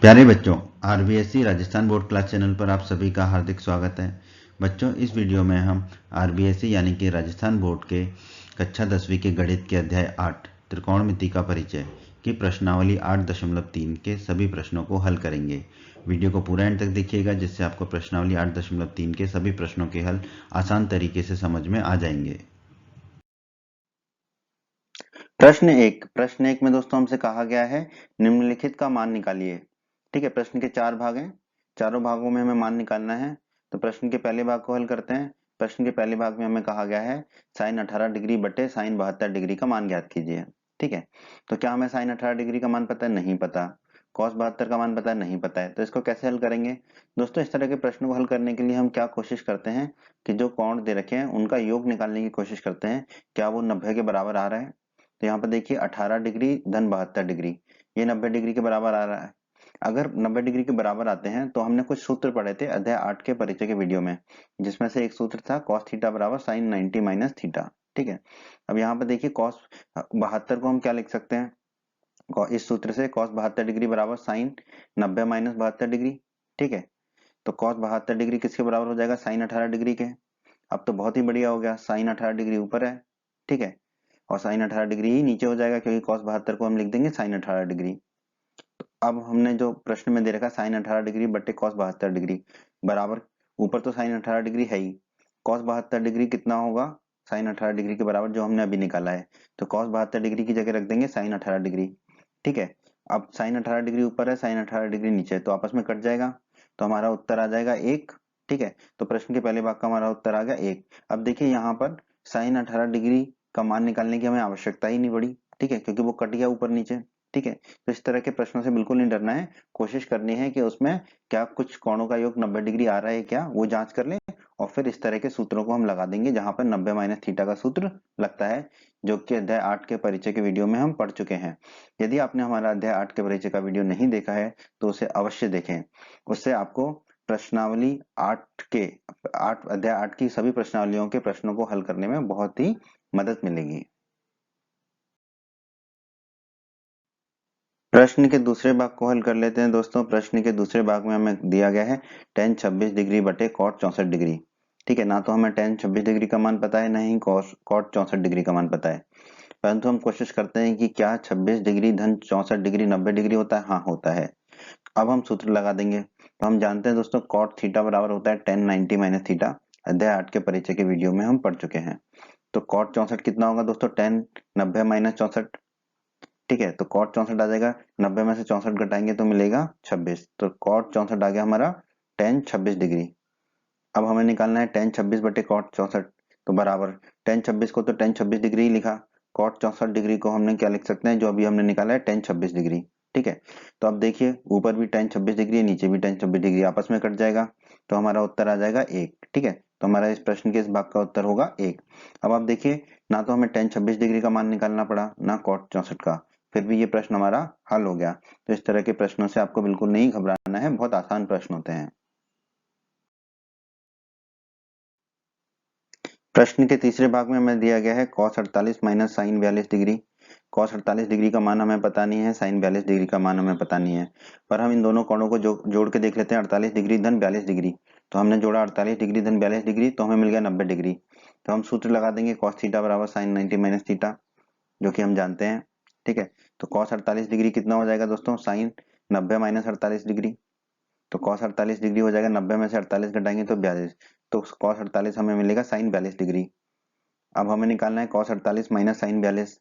प्यारे बच्चों, RBSC Rajasthan board class channel पर आप सभी का हार्दिक स्वागत है। बच्चों, इस वीडियो में हम आरबीएससी यानी कि राजस्थान बोर्ड के कक्षा 10वीं के गणित के अध्याय 8 त्रिकोणमिति का परिचय की प्रश्नावली 8.3 के सभी प्रश्नों को हल करेंगे। वीडियो को पूरा एंड तक देखिएगा, जिससे आपको प्रश्नावली 8.3 के सभी प्रश्नों के हल आसान तरीके से समझ में आ जाएंगे। प्रश्न एक में दोस्तों हमसे कहा गया है निम्नलिखित का मान निकालिए। ठीक है, प्रश्न के 4 भाग हैं, चारों भागों में हमें मान निकालना है। तो प्रश्न के पहले भाग को हल करते हैं। प्रश्न के पहले भाग में हमें कहा गया है साइन 18 डिग्री बटे साइन 72 डिग्री का मान ज्ञात कीजिए। ठीक है, तो क्या हमें साइन 18 डिग्री का मान पता है? नहीं पता। कॉस 72 का मान पता है? नहीं पता है। तो इसको कैसे हल करेंगे दोस्तों? इस तरह के प्रश्न को हल करने के लिए हम क्या कोशिश करते हैं कि जो कोण दे रखे हैं उनका योग निकालने की कोशिश करते हैं। क्या वो 90 के बराबर आ रहा है? तो यहाँ पर देखिए 18 डिग्री धन 72 डिग्री, ये 90 डिग्री के बराबर आ रहा है। अगर 90 डिग्री के बराबर आते हैं तो हमने कुछ सूत्र पढ़े थे अध्याय 8 के परिचय के वीडियो में, जिसमें से एक सूत्र था कॉस थीटा बराबर साइन 90 माइनस थीटा। ठीक है, अब यहाँ पर देखिए कॉस 72 को हम क्या लिख सकते हैं? इस सूत्र से कॉस 72 डिग्री बराबर साइन 90 माइनस 72 डिग्री। ठीक है, तो कॉस 72 डिग्री किसके बराबर हो जाएगा? साइन 18 डिग्री के। अब तो बहुत ही बढ़िया हो गया, साइन 18 डिग्री ऊपर है। ठीक है, और साइन 18 डिग्री ही नीचे हो जाएगा, क्योंकि कॉस 72 को हम लिख देंगे साइन 18 डिग्री। अब हमने जो प्रश्न में दे रखा साइन 18 डिग्री बटे कॉस 72 डिग्री बराबर, ऊपर तो साइन 18 डिग्री है ही, कॉस 72 डिग्री कितना होगा? साइन 18 डिग्री के बराबर, जो हमने अभी निकाला है। तो कॉस 72 डिग्री की जगह रख देंगे साइन 18 डिग्री। ठीक है, अब साइन 18 डिग्री ऊपर है, साइन 18 डिग्री नीचे है, तो आपस में कट जाएगा, तो हमारा उत्तर आ जाएगा 1। ठीक है, तो प्रश्न के पहले भाग का हमारा उत्तर आ गया 1। अब देखिए यहाँ पर साइन 18 डिग्री का मान निकालने की हमें आवश्यकता ही नहीं पड़ी। ठीक है, क्योंकि वो कट गया ऊपर नीचे। ठीक है, तो इस तरह के प्रश्नों से बिल्कुल नहीं डरना है, कोशिश करनी है कि उसमें क्या कुछ कोणों का योग 90 डिग्री आ रहा है क्या, वो जांच कर लें, और फिर इस तरह के सूत्रों को हम लगा देंगे जहां पर 90 माइनस थीटा का सूत्र लगता है, जो कि अध्याय 8 के परिचय के वीडियो में हम पढ़ चुके हैं। यदि आपने हमारा अध्याय 8 के परिचय का वीडियो नहीं देखा है तो उसे अवश्य देखें, उससे आपको प्रश्नावली 8 के 8 अध्याय 8 की सभी प्रश्नावलियों के प्रश्नों को हल करने में बहुत ही मदद मिलेगी। प्रश्न के दूसरे भाग को हल कर लेते हैं दोस्तों। प्रश्न के दूसरे भाग में हमें दिया गया है tan 26 डिग्री बटे cot 64 डिग्री। ठीक है, ना तो हमें tan 26 डिग्री का मान पता है, ना ही cot 64 डिग्री का मान पता है, परंतु हम कोशिश करते हैं कि क्या 26 डिग्री धन 64 डिग्री 90 डिग्री होता है? हाँ, होता है। अब हम सूत्र लगा देंगे। तो हम जानते हैं दोस्तों cot थीटा बराबर होता है tan 90 माइनस थीटा, अध्याय 8 के परिचय के वीडियो में हम पढ़ चुके हैं। तो cot 64 कितना होगा दोस्तों? tan 90 minus 64। ठीक है, तो cot 64 आ जाएगा, 90 में से 64 घटाएंगे तो मिलेगा 26, तो cot 64 आ गया हमारा tan 26 डिग्री। अब हमें निकालना है tan 26 बटे cot 64, तो बराबर tan 26 को तो tan 26 डिग्री ही लिखा, cot 64 डिग्री को हमने क्या लिख सकते हैं, जो अभी हमने निकाला है tan 26 डिग्री। ठीक है, तो अब देखिए ऊपर भी tan 26 डिग्री है, नीचे भी tan 26 डिग्री, आपस में कट जाएगा, तो हमारा उत्तर आ जाएगा 1। ठीक है, तो हमारा इस प्रश्न के इस भाग का उत्तर होगा 1। अब आप देखिए, ना तो हमें tan 26 डिग्री का मान निकालना पड़ा, ना cot 64 का, फिर भी ये प्रश्न हमारा हल हो गया। तो इस तरह के प्रश्नों से आपको बिल्कुल नहीं घबराना है, बहुत आसान प्रश्न होते हैं। प्रश्न के तीसरे भाग में हमें दिया गया है cos 48 minus sine 42 degree. cos 48 degree का मान हमें पता नहीं है, साइन 42 डिग्री का मान हमें पता नहीं है, पर हम इन दोनों कोणों को जोड़ के देख लेते हैं। 48 डिग्री धन 42 डिग्री, तो हमने जोड़ा 48 डिग्री धन 42 डिग्री, तो हमें मिल गया 90 डिग्री। तो हम सूत्र लगा देंगे cos थीटा बराबर साइन 90 माइनस थीटा, जो कि हम जानते हैं। ठीक है, तो cos 48 डिग्री कितना हो जाएगा दोस्तों? साइन 90 माइनस 48 डिग्री, तो cos 48 डिग्री हो जाएगा, 90 में से 48 घटाएंगे तो 42, तो cos 48 हमें मिलेगा साइन 42 डिग्री। अब हमें निकालना है cos 48 माइनस साइन 42,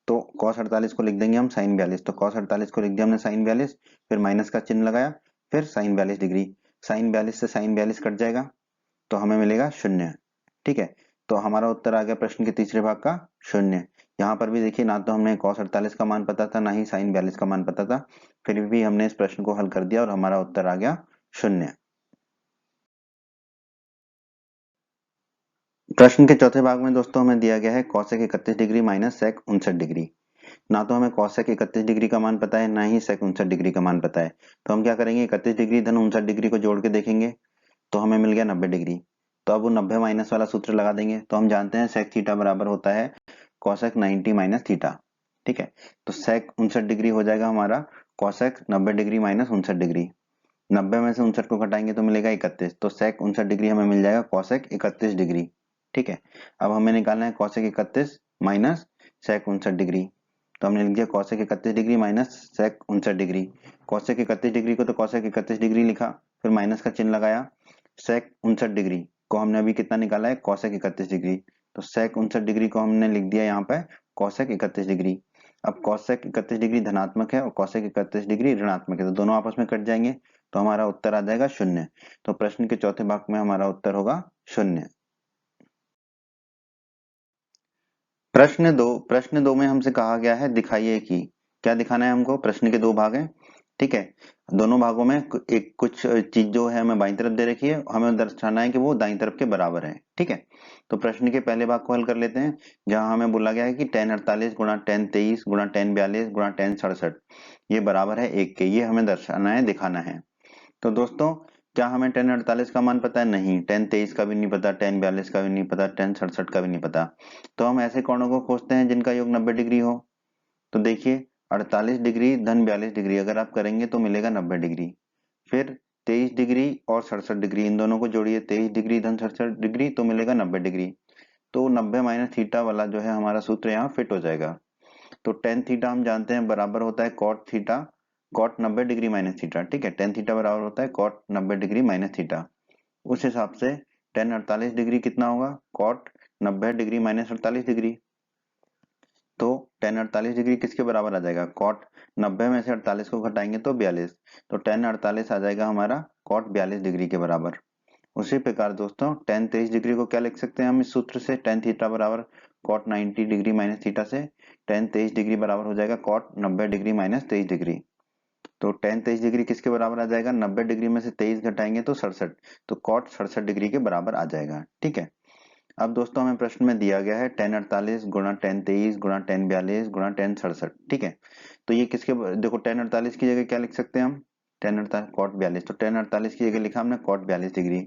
तो cos 48 को लिख देंगे हम साइन 42, तो cos 48 को लिख दिया हमने साइन 42, फिर माइनस का चिन्ह लगाया, फिर साइन 42 डिग्री, साइन 42 से साइन 42 कट जाएगा, तो हमें मिलेगा 0। ठीक है, तो हमारा उत्तर आ गया प्रश्न के तीसरे भाग का 0। यहाँ पर भी देखिए, ना तो हमने cos 48 का मान पता था, ना ही साइन 42 का मान पता था, फिर भी हमने इस प्रश्न को हल कर दिया और हमारा उत्तर आ गया 0। प्रश्न के चौथे भाग में दोस्तों हमें दिया गया है cosec 31 degree minus sec 59 degree. ना तो हमें cosec 31 डिग्री का मान पता है, ना ही sec 59 डिग्री का मान पता है, तो हम क्या करेंगे, 31 डिग्री धन 59 डिग्री को जोड़ के देखेंगे, तो हमें मिल गया 90 डिग्री। तो अब वो 90 माइनस वाला सूत्र लगा देंगे, तो हम जानते हैं sec थीटा बराबर होता है cosec 90 माइनस थीटा। ठीक है, तो sec 59 डिग्री हो जाएगा हमारा कॉसेक 90 डिग्री माइनस 59 डिग्री। 90 में से 59 को घटाएंगे तो मिलेगा 31, तो सेक 59 डिग्री हमें मिल जाएगा कॉसेक 31 डिग्री। ठीक है, अब हमें निकालना है कॉसेक 31 माइनस सेक 59 डिग्री। तो हमने लिख दिया cosec 31 degree minus sec 59 degree. Cosec 31 degree को तो कॉसेक 31 डिग्री लिखा, फिर माइनस का चिन्ह लगाया। सेक 59 डिग्री को हमने अभी कितना निकाला है, कॉसेक 31 डिग्री, तो सेक 59 डिग्री को हमने लिख दिया यहाँ पे कॉसेक 31 डिग्री। अब कॉसेक 31 डिग्री धनात्मक है और कॉसेक 31 डिग्री ऋणात्मक है, तो दोनों आपस में कट जाएंगे, तो हमारा उत्तर आ जाएगा 0। तो प्रश्न के चौथे भाग में हमारा उत्तर होगा 0। प्रश्न दो में हमसे कहा गया है दिखाइए कि, क्या दिखाना है हमको, प्रश्न के दो भाग हैं। ठीक है, दोनों भागों में एक कुछ चीज जो है हमें बाईं तरफ दे रखी है, हमें दर्शाना है कि वो दाईं तरफ के बराबर है। ठीक है, तो प्रश्न के पहले भाग को हल कर लेते हैं, जहां हमें बोला गया है कि tan 48 गुणा tan 23 गुणा tan 42 गुणा tan 67 ये बराबर है 1 के। ये हमें दर्शाना है, दिखाना है। तो दोस्तों, क्या हमें tan 48 का मान पता है? नहीं। tan 23 का भी नहीं पता, tan 42 का भी नहीं पता, tan 67 का भी नहीं पता। तो हम ऐसे कोणों को खोजते हैं जिनका योग 90 डिग्री हो। तो देखिए 48 डिग्री धन 42 डिग्री अगर आप करेंगे तो मिलेगा 90 डिग्री। फिर 23 डिग्री और 67 डिग्री, इन दोनों को जोड़िए, 23 डिग्री धन 67 डिग्री तो मिलेगा 90 डिग्री। तो 90 माइनस थीटा वाला जो है हमारा सूत्र यहाँ फिट हो जाएगा। तो टेन थीटा हम जानते हैं बराबर होता है cot theta, cot 90 degree minus theta. ठीक है, टेन थीटा बराबर होता है कॉट 90 डिग्री माइनस थीटा। उस हिसाब से टेन 48 डिग्री कितना होगा, कॉट 90 डिग्री माइनस 48 डिग्री। तो टेन 48 डिग्री किसके बराबर आ जाएगा, कॉट 90 में से 48 को घटाएंगे तो 42, तो टेन 48 आ जाएगा हमारा कॉट 42 डिग्री के बराबर। उसी प्रकार दोस्तों टेन 23 डिग्री को क्या लिख सकते हैं हम इस सूत्र से, टेन थीटा बराबर कॉट 90 डिग्री माइनस थीटा से टेन 23 डिग्री बराबर हो जाएगा कॉट 90 डिग्री माइनस 23 डिग्री। तो टेन 23 डिग्री किसके बराबर आ जाएगा, 90 डिग्री में से 23 घटाएंगे तो 67, तो कॉट 67 डिग्री के बराबर आ जाएगा। ठीक है, अब दोस्तों हमें प्रश्न में दिया गया है टेन 48 गुणा टेन 23 गुणा टेन 42 गुणा टेन 67। ठीक है, तो ये किसके, देखो टेन 48 की जगह क्या लिख सकते हैं हम, टेन 48 कॉट 42, तो टेन 48 की जगह लिखा हमने कॉट 42 डिग्री।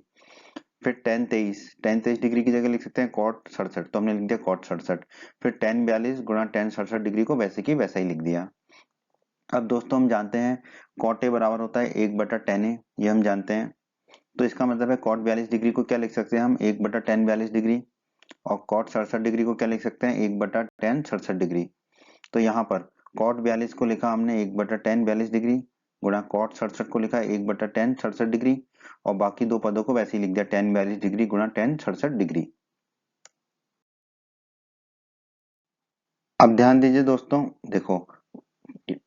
फिर टेन 23 डिग्री की जगह लिख सकते हैं कॉट 67, तो हमने लिख दिया कॉट 67। फिर टेन 42 गुणा टेन 67 डिग्री को वैसे की वैसा ही लिख दिया। अब दोस्तों हम जानते हैं कॉट ए बराबर होता है 1/tan ए, ये हम जानते हैं। तो इसका मतलब है कॉट 42 डिग्री को क्या लिख सकते हैं हम, 1/tan 42 डिग्री, और कॉट 67 डिग्री को क्या लिख सकते हैं, 1/tan 67 डिग्री। तो यहाँ पर कॉट 42 को लिखा हमने 1/tan 42 डिग्री, गुणा कॉट 67 को लिखा 1/tan 67 डिग्री, और बाकी दो पदों को वैसे ही लिख दिया tan 42 डिग्री गुणा tan 67 डिग्री। अब ध्यान दीजिए दोस्तों, देखो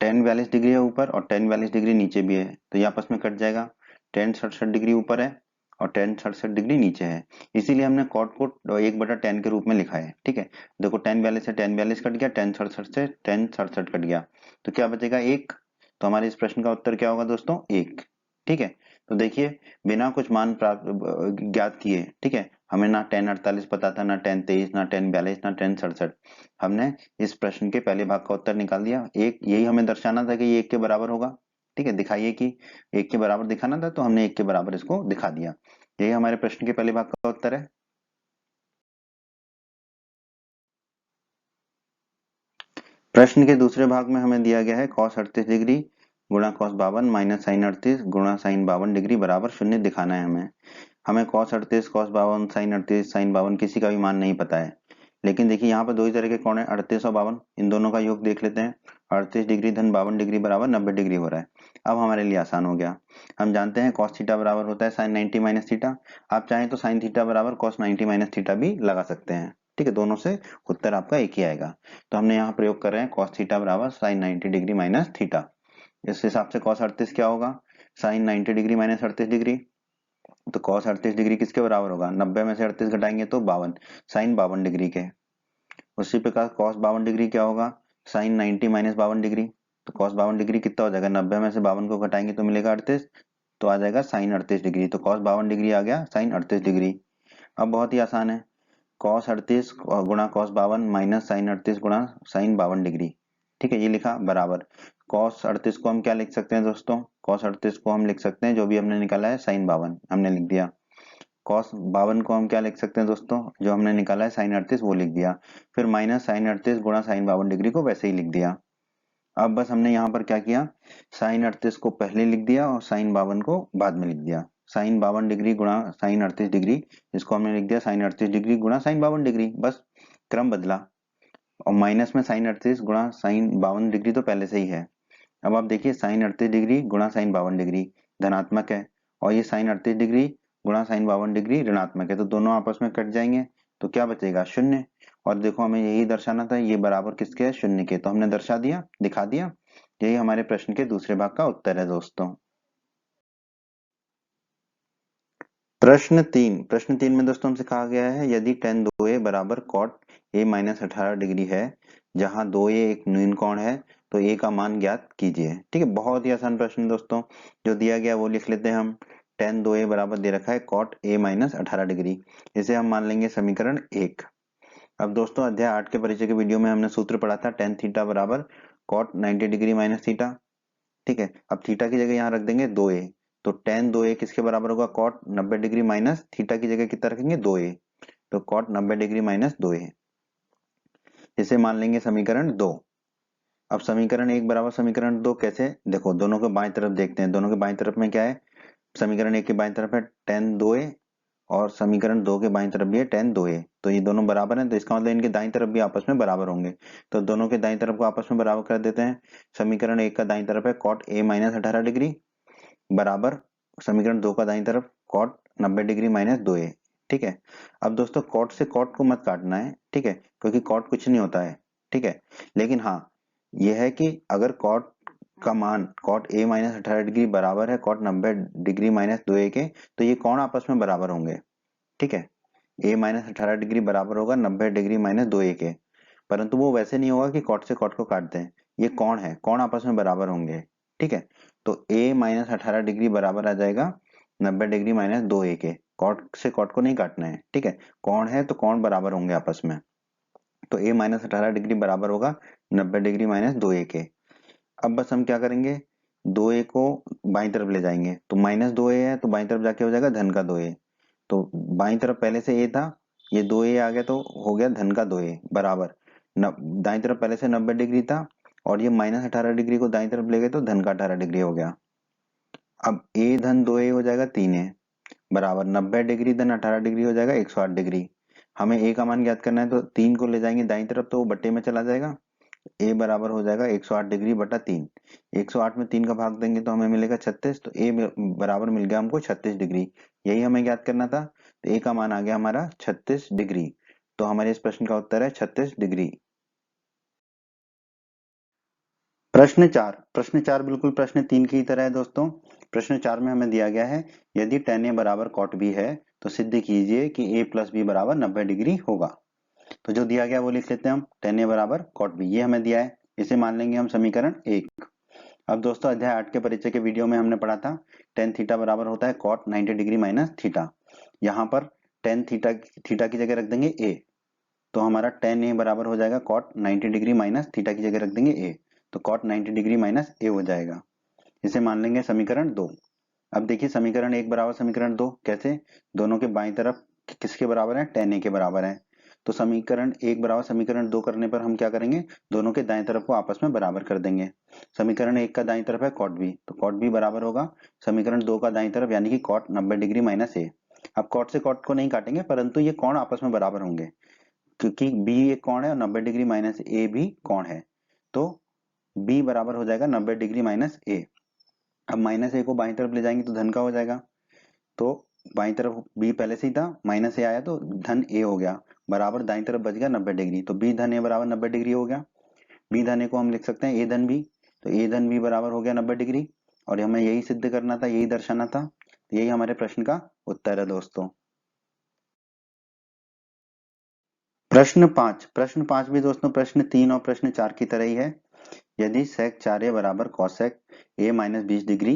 tan 42 डिग्री है ऊपर और tan 42 डिग्री नीचे भी है, तो ये आपस में कट जाएगा। tan 67 डिग्री ऊपर है और tan 67 डिग्री नीचे है, इसीलिए हमने कॉट को 1/tan के रूप में लिखा है। ठीक है, देखो tan 42 से tan 42 कट गया, tan 67 से tan 67 कट गया, तो क्या बचेगा 1। तो हमारे इस प्रश्न का उत्तर क्या होगा दोस्तों, 1। ठीक है, तो देखिए बिना कुछ मान प्राप्त ज्ञात किए, ठीक है, हमें ना tan 48 पता था, ना tan 23, ना tan 42, ना tan 67, हमने इस प्रश्न के पहले भाग का उत्तर निकाल दिया। एक यही हमें दर्शाना था कि ये 1 के बराबर होगा। ठीक है, दिखाइए कि 1 के बराबर दिखाना था, तो हमने 1 के बराबर इसको दिखा दिया। यही हमारे प्रश्न के पहले भाग का उत्तर है। प्रश्न के दूसरे भाग में हमें दिया गया है cos 38 डिग्री गुणा cos 52 माइनस sin 38 गुणा sin 52 डिग्री बराबर 0 दिखाना है हमें। हमें cos 38, cos 52, sin 38, sin 52 किसी का भी मान नहीं पता है, लेकिन देखिए यहाँ पर दो ही तरह के कोण है, 38 और 52, इन दोनों का योग देख लेते हैं। 38 डिग्री धन 52 डिग्री बराबर 90 डिग्री हो रहा है। अब हमारे लिए आसान हो गया, हम जानते हैं cos थीटा बराबर होता है sin 90 माइनस थीटा। आप चाहें तो sin थीटा बराबर cos 90 माइनस थीटा भी लगा सकते हैं। ठीक है, दोनों से उत्तर आपका एक ही आएगा। तो हमने यहाँ प्रयोग कर रहे हैं cos थीटा बराबर sin 90 डिग्री माइनस थीटा। इस हिसाब से cos 38 क्या होगा, sin 90 डिग्री माइनस 38 डिग्री। तो cos 38 डिग्री किसके बराबर होगा, 90 में से 38 घटाएंगे तो 52, sin 52 डिग्री के। उसी प्रकार cos 52 डिग्री क्या होगा, sin 90 माइनस 52 डिग्री। तो cos 52 डिग्री कितना हो जाएगा, 90 में से 52 को घटाएंगे तो मिलेगा 38, तो आ जाएगा sin 38 डिग्री। तो cos 52 डिग्री आ गया sin 38 डिग्री। अब बहुत ही आसान है, cos 38 गुणा cos 52 माइनस sin 38 गुणा sin 52 डिग्री। ठीक है, ये लिखा बराबर cos 38 को हम क्या लिख सकते हैं दोस्तों, cos 38 को हम लिख सकते हैं जो भी हमने निकाला है sin 52 हमने लिख दिया। cos 52 को हम क्या लिख सकते हैं दोस्तों, जो हमने निकाला है sin 38 वो लिख दिया। फिर माइनस sin 38 गुणा sin 52 डिग्री को वैसे ही लिख दिया। अब बस हमने यहाँ पर क्या किया, साइन 38 को पहले लिख दिया और साइन 52 को बाद में लिख दिया। साइन 52 डिग्री गुणा साइन 38 डिग्री, इसको हमने लिख दिया साइन 38 डिग्री गुणा साइन 52 डिग्री, बस क्रम बदला। और माइनस में साइन 38 गुणा साइन 52 डिग्री तो पहले से ही है। अब आप देखिए साइन 38 डिग्री गुणा साइन 52 डिग्री धनात्मक है, और ये साइन 38 डिग्री गुणा साइन 52 डिग्री ऋणात्मक है, तो दोनों आपस में कट जाएंगे, तो क्या बचेगा, शून्य। और देखो हमें यही दर्शाना था, ये बराबर किसके है, शून्य के, तो हमने दर्शा दिया, दिखा दिया। यही हमारे प्रश्न के दूसरे भाग का उत्तर है दोस्तों। प्रश्न तीन में दोस्तों हमसे कहा गया है यदि tan 2a बराबर cot a माइनस 18 डिग्री है, जहां 2a एक न्यून कोण है, तो a का मान ज्ञात कीजिए। ठीक है, बहुत ही आसान प्रश्न है दोस्तों, जो दिया गया वो लिख लेते हैं हम। tan 2a बराबर दे रखा है cot a माइनस 18 डिग्री, इसे हम मान लेंगे समीकरण 1। अब दोस्तों अध्याय 8 के परिचय के वीडियो में हमने सूत्र पढ़ा था tan थीटा बराबर cot 90 डिग्री माइनस थीटा। ठीक है, अब थीटा की जगह यहाँ रख देंगे 2a, तो tan 2a किसके बराबर होगा, cot 90 डिग्री माइनस थीटा की जगह कितना रखेंगे, 2a, तो cot 90 डिग्री माइनस 2a, इसे मान लेंगे समीकरण 2। अब समीकरण 1 बराबर समीकरण 2 कैसे, देखो दोनों के बाएं तरफ देखते हैं, दोनों के बाएं तरफ में क्या है, समीकरण 1 के बाएं तरफ है tan 2a, और समीकरण 2 के बाएं तरफ भी है tan 2a, तो ये दोनों बराबर हैं, तो इसका मतलब इनके दाईं तरफ भी आपस में बराबर होंगे, तो दोनों के दाईं तरफ को आपस में बराबर कर देते हैं। समीकरण 1 का दाईं तरफ है cot a माइनस 18 डिग्री बराबर समीकरण 2 का दाईं तरफ cot 90 डिग्री माइनस 2a। ठीक है, अब दोस्तों cot से cot को मत काटना है, ठीक है, क्योंकि cot कुछ नहीं होता है। ठीक है, लेकिन हाँ यह है कि अगर cot का मान cot a माइनस 18 डिग्री बराबर है cot 90 डिग्री माइनस 2a के, तो ये कोण आपस में बराबर होंगे। ठीक है, a माइनस 18 डिग्री बराबर होगा 90 डिग्री माइनस 2a के, परंतु वो वैसे नहीं होगा कि cot से cot को काट दें, ये कोण है, कोण आपस में बराबर होंगे। ठीक है, तो a माइनस 18 डिग्री बराबर आ जाएगा 90 डिग्री माइनस 2a के, cot से cot को नहीं काटना है। ठीक है, कोण है तो कोण बराबर होंगे आपस में, तो a माइनस 18 डिग्री बराबर होगा 90 डिग्री माइनस 2a के। अब बस हम क्या करेंगे, 2a को बाईं तरफ ले जाएंगे, तो माइनस 2a है तो बाईं तरफ जाके हो जाएगा धन का 2a, तो बाईं तरफ पहले से a था, ये 2a आ गया तो हो गया धन का 2a बराबर दाईं तरफ पहले से 90 डिग्री था, और ये माइनस 18 डिग्री को दाईं तरफ ले गए तो धन का 18 डिग्री हो गया। अब a धन 2a हो जाएगा 3a बराबर 90 डिग्री धन 18 डिग्री हो जाएगा 108 डिग्री। हमें a का मान ज्ञात करना है, तो 3 को ले जाएंगे दाईं तरफ तो वो बट्टे में चला जाएगा, a बराबर हो जाएगा 108 डिग्री बटा 3। 108 में 3 का भाग देंगे तो हमें मिलेगा 36, तो a बराबर मिल गया हमको 36 डिग्री, यही हमें ज्ञात करना था, तो a का मान आ गया हमारा 36 डिग्री, तो हमारे इस प्रश्न का उत्तर है 36 डिग्री। प्रश्न चार बिल्कुल प्रश्न 3 की तरह है दोस्तों। प्रश्न 4 में हमें दिया गया है यदि tan a बराबर cot b है, तो सिद्ध कीजिए कि a प्लस बी बराबर 90 डिग्री होगा। तो जो दिया गया वो लिख लेते हैं हम, tan a बराबर cot b, ये हमें दिया है, इसे मान लेंगे हम समीकरण 1। अब दोस्तों अध्याय 8 के परिचय के वीडियो में हमने पढ़ा था tan थीटा बराबर होता है cot 90 डिग्री माइनस थीटा। यहाँ पर tan थीटा की जगह रख देंगे a, तो हमारा tan a बराबर हो जाएगा cot 90 डिग्री माइनस थीटा की जगह रख देंगे a, तो cot 90 डिग्री माइनस a हो जाएगा, इसे मान लेंगे समीकरण 2। अब देखिए समीकरण 1 बराबर समीकरण 2 कैसे, दोनों के बाईं तरफ किसके बराबर है, tan a के बराबर है, तो समीकरण 1 बराबर समीकरण 2 करने पर हम क्या करेंगे, दोनों के दाएं तरफ को आपस में बराबर कर देंगे। समीकरण 1 का दाईं तरफ है cot b, तो cot b बराबर होगा समीकरण 2 का दाईं तरफ यानी कि cot 90 डिग्री माइनस a। अब cot से cot को नहीं काटेंगे, परंतु ये कोण आपस में बराबर होंगे, क्योंकि b एक कोण है और 90 डिग्री माइनस a भी कोण है, तो b बराबर हो जाएगा 90 डिग्री माइनस a। अब माइनस ए को बाईं तरफ ले जाएंगे तो धन का हो जाएगा, तो बाईं तरफ b पहले से ही था, माइनस ए आया तो धन a हो गया, बराबर दाईं तरफ बच गया 90 डिग्री, तो b धन a बराबर 90 डिग्री हो गया। b धन a को हम लिख सकते हैं a धन b, तो a धन b बराबर हो गया 90 डिग्री, और हमें यही सिद्ध करना था, यही दर्शाना था, तो यही हमारे प्रश्न का उत्तर है दोस्तों। प्रश्न पांच भी दोस्तों प्रश्न 3 और प्रश्न 4 की तरह ही है। यदि sec 4a बराबर cosec a माइनस 20 डिग्री,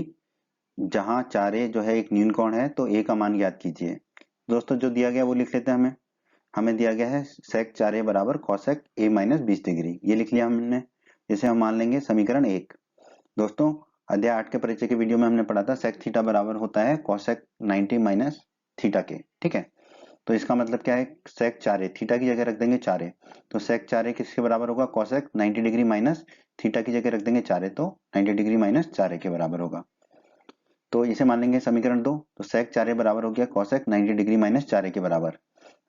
जहां 4a जो है एक न्यून कोण है, तो a का मान ज्ञात कीजिए। दोस्तों जो दिया गया वो लिख लेते हैं, हमें दिया गया है sec 4a बराबर cosec a माइनस 20 डिग्री, ये लिख लिया हमने, इसे हम मान लेंगे समीकरण 1। दोस्तों अध्याय 8 के परिचय के वीडियो में हमने पढ़ा था sec थीटा बराबर होता है cosec 90 माइनस थीटा के। ठीक है, तो इसका मतलब क्या है, sec 4a, थीटा की जगह रख देंगे 4a, तो sec 4a किसके बराबर होगा, cosec 90 डिग्री माइनस थीटा की जगह रख देंगे 4a, तो 90 डिग्री माइनस 4a के बराबर होगा। तो इसे मान लेंगे समीकरण 2, तो sec 4a बराबर हो गया cosec 90 डिग्री माइनस 4a के बराबर।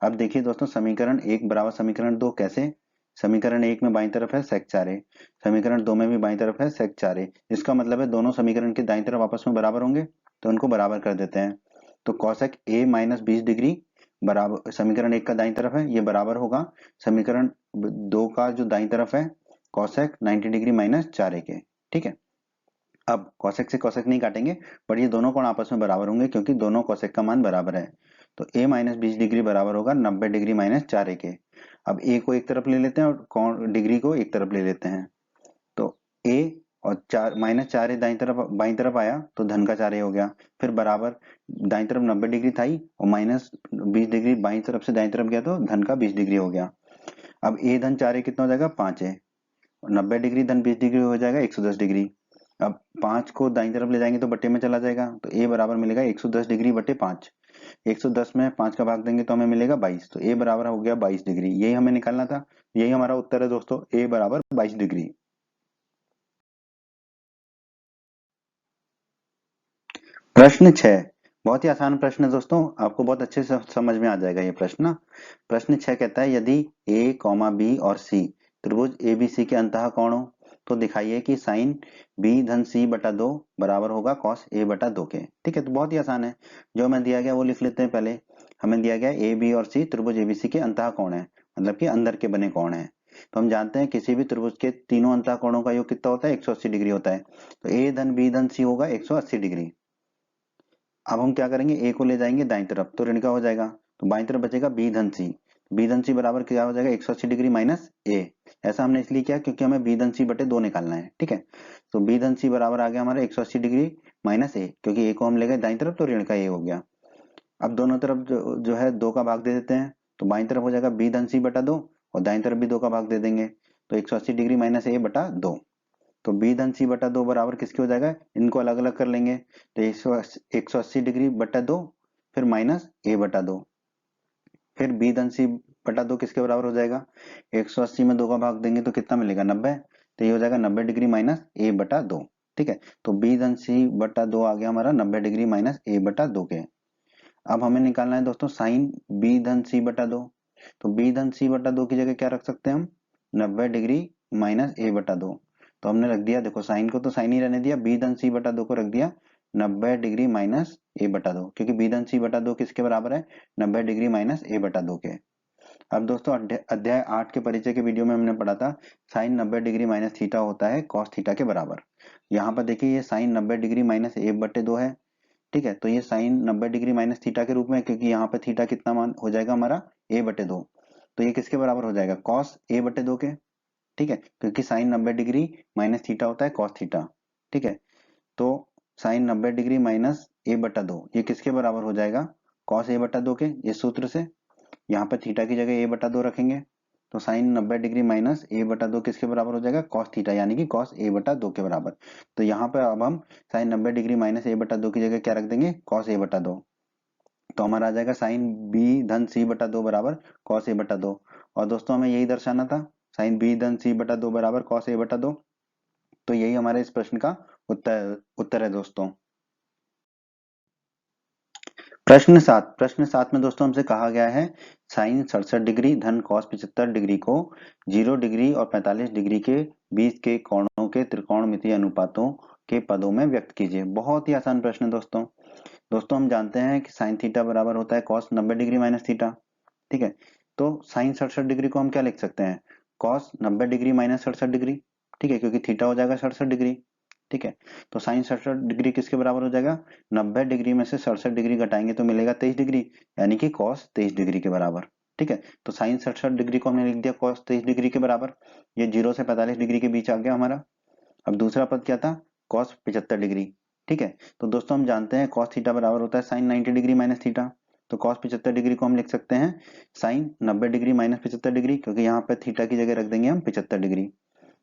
अब देखिए दोस्तों, समीकरण 1 बराबर समीकरण 2 कैसे, समीकरण 1 में बाईं तरफ है sec 4a, समीकरण 2 में भी बाईं तरफ है sec 4a, इसका मतलब है दोनों समीकरण के दाईं तरफ आपस में बराबर होंगे, तो उनको बराबर कर देते हैं। तो cosec a माइनस 20 डिग्री बराबर समीकरण 1 का दाईं तरफ है, ये बराबर होगा समीकरण 2 का जो दाईं तरफ है cosec 90 डिग्री माइनस 4a के। ठीक है, अब cosec से cosec नहीं काटेंगे, पर ये दोनों कोण आपस में बराबर होंगे क्योंकि दोनों cosec का मान बराबर है। तो a माइनस 20 डिग्री बराबर होगा 90 डिग्री माइनस 4a के। अब a को एक तरफ ले लेते हैं और कोण डिग्री को एक तरफ ले लेते हैं, तो a और 4 माइनस 4a बाईं तरफ आया तो धन का 4a हो गया, फिर बराबर दाईं तरफ 90 डिग्री था ही और माइनस 20 डिग्री बाईं तरफ से दाईं तरफ गया तो धन का 20 डिग्री हो गया। अब a धन 4a कितना हो जाएगा, 5a, और 90 डिग्री धन 20 डिग्री हो जाएगा 110 डिग्री। अब 5 को दाईं तरफ ले जाएंगे तो बट्टे में चला जाएगा, तो a बराबर मिलेगा 110 डिग्री बट्टे 5, 110 में 5 का भाग देंगे तो हमें मिलेगा 22, तो a बराबर हो गया 22 डिग्री। यही हमें निकालना था, यही हमारा उत्तर है दोस्तों, a बराबर 22 डिग्री। प्रश्न 6, बहुत ही आसान प्रश्न है दोस्तों, आपको बहुत अच्छे से समझ में आ जाएगा ये प्रश्न ना। प्रश्न 6 कहता है यदि a, b और c त्रिभुज ABC के अंतः कोण हो तो दिखाइए कि साइन b धन c बटा 2 बराबर होगा cos a बटा 2 के। ठीक है, तो बहुत ही आसान है, जो हमें दिया गया वो लिख लेते हैं। पहले हमें दिया गया a, b और c त्रिभुज ABC के अंतः कोण है, मतलब कि अंदर के बने कोण है। तो हम जानते हैं किसी भी त्रिभुज के तीनों अंतः कोणों का योग कितना होता है, 180 डिग्री होता है, तो a धन b धन c होगा 180 डिग्री। अब हम क्या करेंगे, a को ले जाएंगे दाईं तरफ तो ऋण का हो जाएगा, तो बाईं तरफ बचेगा b धन c, b धन c बराबर क्या हो जाएगा 180 डिग्री माइनस a। ऐसा हमने इसलिए किया क्योंकि हमें b धन c बटे 2 निकालना है। ठीक है, तो b धन c बराबर आ गया हमारा 180 डिग्री माइनस a, क्योंकि a को हम ले गए दाईं तरफ तो ऋण का a हो गया। अब दोनों तरफ जो है 2 का भाग दे देते हैं, तो बाईं तरफ हो जाएगा b धन c बटा 2 और दाईं तरफ भी 2 का भाग दे देंगे, तो 180 डिग्री माइनस a बटा 2। तो b धन c बटा 2 बराबर किसके हो जाएगा, इनको अलग अलग कर लेंगे, तो 180 डिग्री बटा 2 फिर माइनस a बटा 2, फिर b धन c बटा 2 किसके बराबर हो जाएगा, 180 में 2 का भाग देंगे तो कितना मिलेगा 90, तो ये हो जाएगा 90 डिग्री माइनस a बटा 2। ठीक है, तो b धन c बटा 2 आ गया हमारा 90 डिग्री माइनस a बटा 2 के। अब हमें निकालना है दोस्तों साइन b धन c बटा 2, तो b धन c बटा 2 की जगह क्या रख सकते हैं हम, 90 डिग्री माइनस a बटा 2, तो हमने रख दिया, देखो साइन को तो साइन ही रहने दिया, b धन c बटा 2 को रख दिया 90 डिग्री माइनस a बटा 2, क्योंकि b धन c बटा 2 किसके बराबर है, 90 डिग्री माइनस a बटा 2 के। अब दोस्तों अध्याय 8 के परिचय के वीडियो में हमने पढ़ा था साइन 90 डिग्री माइनस थीटा होता है कॉस थीटा के बराबर। यहाँ पर देखिए ये साइन 90 डिग्री माइनस a बटे 2 है। ठीक है, तो ये साइन 90 डिग्री माइनस थीटा के रूप में, क्योंकि यहाँ पे थीटा कितना मान हो जाएगा हमारा a बटे 2, तो ये किसके बराबर हो जाएगा, कॉस a बटे 2 के। ठीक है, क्योंकि साइन 90 डिग्री माइनस थीटा होता है कॉस थीटा। ठीक है, तो साइन 90 डिग्री माइनस a बटा 2 ये किसके बराबर हो जाएगा, कॉस a बटा 2 के। ये सूत्र से यहाँ पे थीटा की जगह a बटा 2 रखेंगे, तो साइन 90 डिग्री माइनस a बटा 2 किसके बराबर हो जाएगा, कॉस थीटा, यानी कि कॉस a बटा 2 के बराबर। तो यहाँ पे अब हम साइन 90 डिग्री माइनस a बटा 2 की जगह क्या रख देंगे, कॉस a बटा 2, तो हमारा आ जाएगा साइन b धन c बटा 2 बराबर कॉस a बटा 2। और दोस्तों हमें यही दर्शाना था, साइन b धन c बटा 2 बराबर कॉस a बटा 2, तो यही हमारे इस प्रश्न का उत्तर है दोस्तों। प्रश्न 7 में दोस्तों हमसे कहा गया है साइन 67 डिग्री धन कॉस 75 डिग्री को 0 डिग्री और 45 डिग्री के बीच के कोणों के त्रिकोणमितीय अनुपातों के पदों में व्यक्त कीजिए। बहुत ही आसान प्रश्न है दोस्तों। दोस्तों हम जानते हैं कि साइन थीटा बराबर होता है कॉस 90 डिग्री माइनस थीटा। ठीक है, तो साइन 67 डिग्री को हम क्या लिख सकते हैं, कॉस 90 डिग्री माइनस 67 डिग्री। ठीक है, क्योंकि थीटा हो जाएगा 67 डिग्री। ठीक है, तो साइन 67 डिग्री किसके बराबर हो जाएगा, 90 डिग्री में से 67 डिग्री घटाएंगे तो मिलेगा 23 डिग्री, यानी कि कॉस 23 डिग्री के बराबर। ठीक है, तो साइन 67 डिग्री को हमने लिख दिया कॉस 23 डिग्री के बराबर। ये 0 से 45 डिग्री के बीच आ गया हमारा। अब दूसरा पद क्या था, कॉस 75 डिग्री। ठीक है, तो दोस्तों हम जानते हैं कॉस थीटा बराबर होता है साइन 90 डिग्री माइनस थीटा, तो कॉस 75 डिग्री को हम लिख सकते हैं साइन 90 डिग्री माइनस 75 डिग्री, क्योंकि यहाँ पे थीटा की जगह रख देंगे हम 75 डिग्री।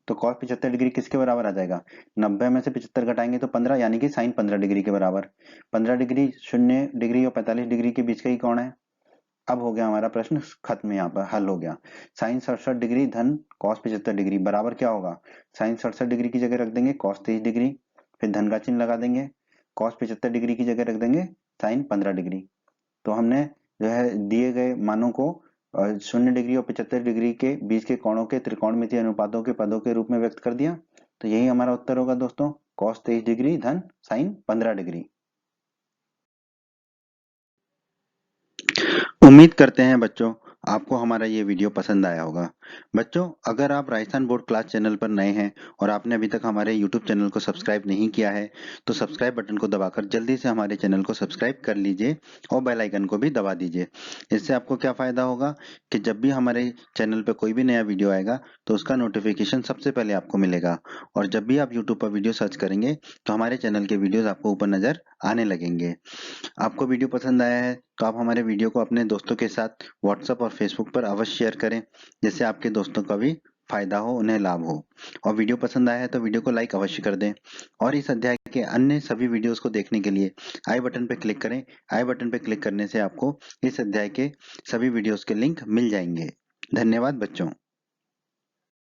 तो कॉस 75 डिग्री किसके बराबर आ जाएगा, 90 में से 75 घटाएंगे तो 15, यानी कि साइन 15 डिग्री के बराबर। 15 डिग्री 0 डिग्री और 45 डिग्री के बीच का ही कोण है, अब हो गया हमारा प्रश्न खत्म, यहाँ पर हल हो गया। साइन 67 डिग्री धन कॉस 75 डिग्री बराबर क्या होगा? साइन 67 डिग्री की जगह रख देंगे कॉस 23 डिग्री, फिर धन का चिन्ह लगा देंगे, कॉस 75 डिग्री की जगह रख देंगे साइन 15 डिग्री। तो हमने जो है दिए गए मानों को 0 डिग्री और 75 डिग्री के बीच के कोणों के त्रिकोणमितीय अनुपातों के पदों के रूप में व्यक्त कर दिया। तो यही हमारा उत्तर होगा दोस्तों, कॉस 23 डिग्री धन साइन 15 डिग्री। उम्मीद करते हैं बच्चों आपको हमारा ये वीडियो पसंद आया होगा। बच्चों अगर आप राजस्थान बोर्ड क्लास चैनल पर नए हैं और आपने अभी तक हमारे YouTube चैनल को सब्सक्राइब नहीं किया है तो सब्सक्राइब बटन को दबाकर जल्दी से हमारे चैनल को सब्सक्राइब कर लीजिए और बेल आइकन को भी दबा दीजिए। इससे आपको क्या फ़ायदा होगा कि जब भी हमारे चैनल पर कोई भी नया वीडियो आएगा तो उसका नोटिफिकेशन सबसे पहले आपको मिलेगा, और जब भी आप यूट्यूब पर वीडियो सर्च करेंगे तो हमारे चैनल के वीडियोज़ आपको ऊपर नज़र आने लगेंगे। आपको वीडियो पसंद आया है तो आप हमारे वीडियो को अपने दोस्तों के साथ व्हाट्सएप और फेसबुक पर अवश्य शेयर करें, जिससे आपके दोस्तों का भी फायदा हो, उन्हें लाभ हो। और वीडियो पसंद आया है तो वीडियो को लाइक अवश्य कर दें, और इस अध्याय के अन्य सभी वीडियोस को देखने के लिए आई बटन पर क्लिक करें। आई बटन पर क्लिक करने से आपको इस अध्याय के सभी वीडियोस के लिंक मिल जाएंगे। धन्यवाद बच्चों।